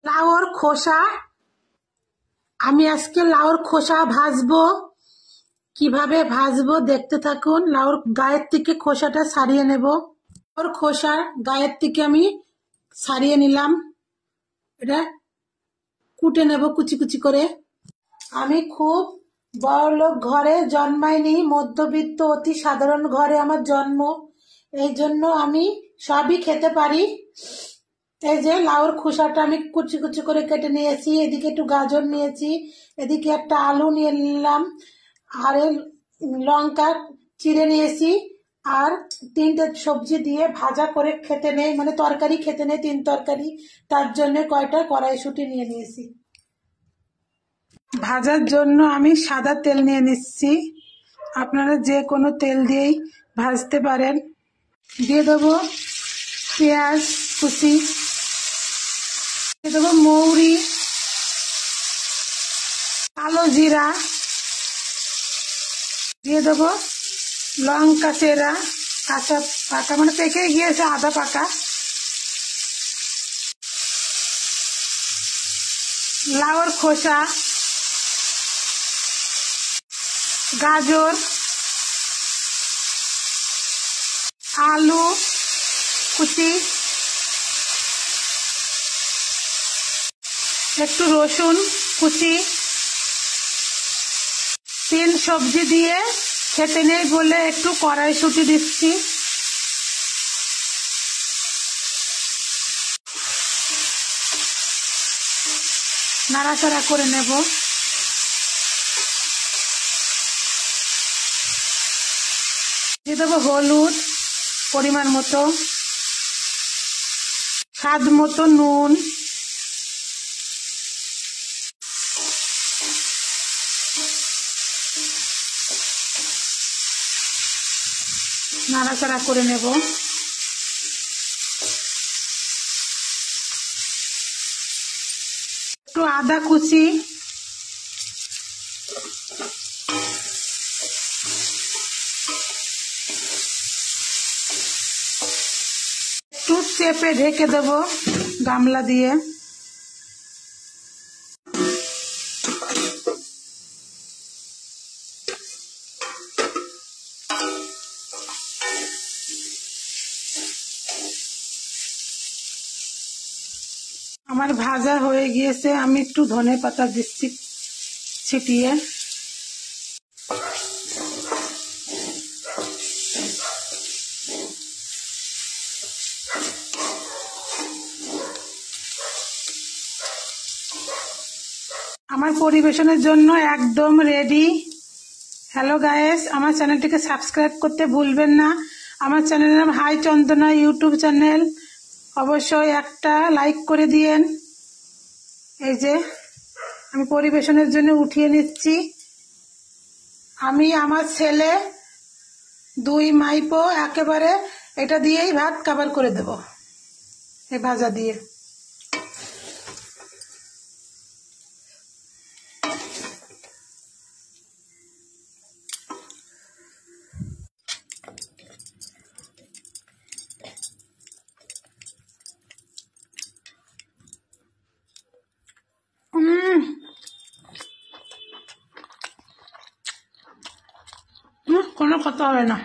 লাউর খোসা, আমি আজকে লাউর খোসা ভাজবো। কিভাবে ভাজবো দেখতে থাকুন। লাউর গায়ের থেকে খোসাটা ছাড়িয়ে নেব। লাউর খোসা গায়ের থেকে আমি ছাড়িয়ে নিলাম। এটা কুটে নেব কুচি কুচি করে। আমি খুব বড়লোক ঘরে জন্মাইনি, মধ্যবিত্ত অতি সাধারণ ঘরে আমার জন্ম। এই জন্য আমি সবই খেতে পারি। এই যে লাউর খোসাটা আমি কুচি কুচি করে কেটে নিয়েছি। এদিকে একটু গাজর নিয়েছি, এদিকে একটা আলু নিয়ে নিলাম, আর লঙ্কা চিড়ে নিয়েছি, আর তিনটে সবজি দিয়ে ভাজা করে খেতে নেই, মানে তরকারি খেতে নেই, 3 তরকারি। তার জন্য কয়টা কড়াইশুঁটি নিয়ে নিয়েছি। ভাজার জন্য আমি সাদা তেল নিয়ে নিচ্ছি। আপনারা যে কোনো তেল দিয়েই ভাজতে পারেন। দিয়ে দেবো পেঁয়াজ কুচি, দিয়ে দেবো মৌরি, কালো জিরা, দিয়ে দেবো লঙ্কা চেরা, কাঁচা পাকা মানে পেকে গিয়েছে, আধা পাকা। লাউর খোসা, গাজর, আলু কুচি, একটু রসুন কুচি। 3 সবজি দিয়ে খেতে নেই বলে একটু কড়াইশুঁটি দিচ্ছি। নাড়াচাড়া করে নেব। দিয়ে দেবো হলুদ পরিমাণ মতো, স্বাদ মতো নুন, নাড়াচাড়া করে নেব। একটু আদা কুচি, একটু চেপে ঢেকে দেব গামলা দিয়ে। আমার ভাজা হয়ে গিয়েছে, আমি একটু ধনে পাতা দিচ্ছি ছিটিয়ে। আমার পরিবেশনের জন্য একদম রেডি। হ্যালো গাইস, আমার চ্যানেলটিকে সাবস্ক্রাইব করতে ভুলবেন না। আমার চ্যানেলের নাম হাই চন্দনা ইউটিউব চ্যানেল। অবশ্যই একটা লাইক করে দিয়েন। এই যে আমি পরিবেশনের জন্য উঠিয়ে নিচ্ছি। আমি আমার ছেলে 2 মাইপো একেবারে এটা দিয়েই ভাত কাভার করে দেব, এই ভাজা দিয়ে। কোনো কথা হবে না।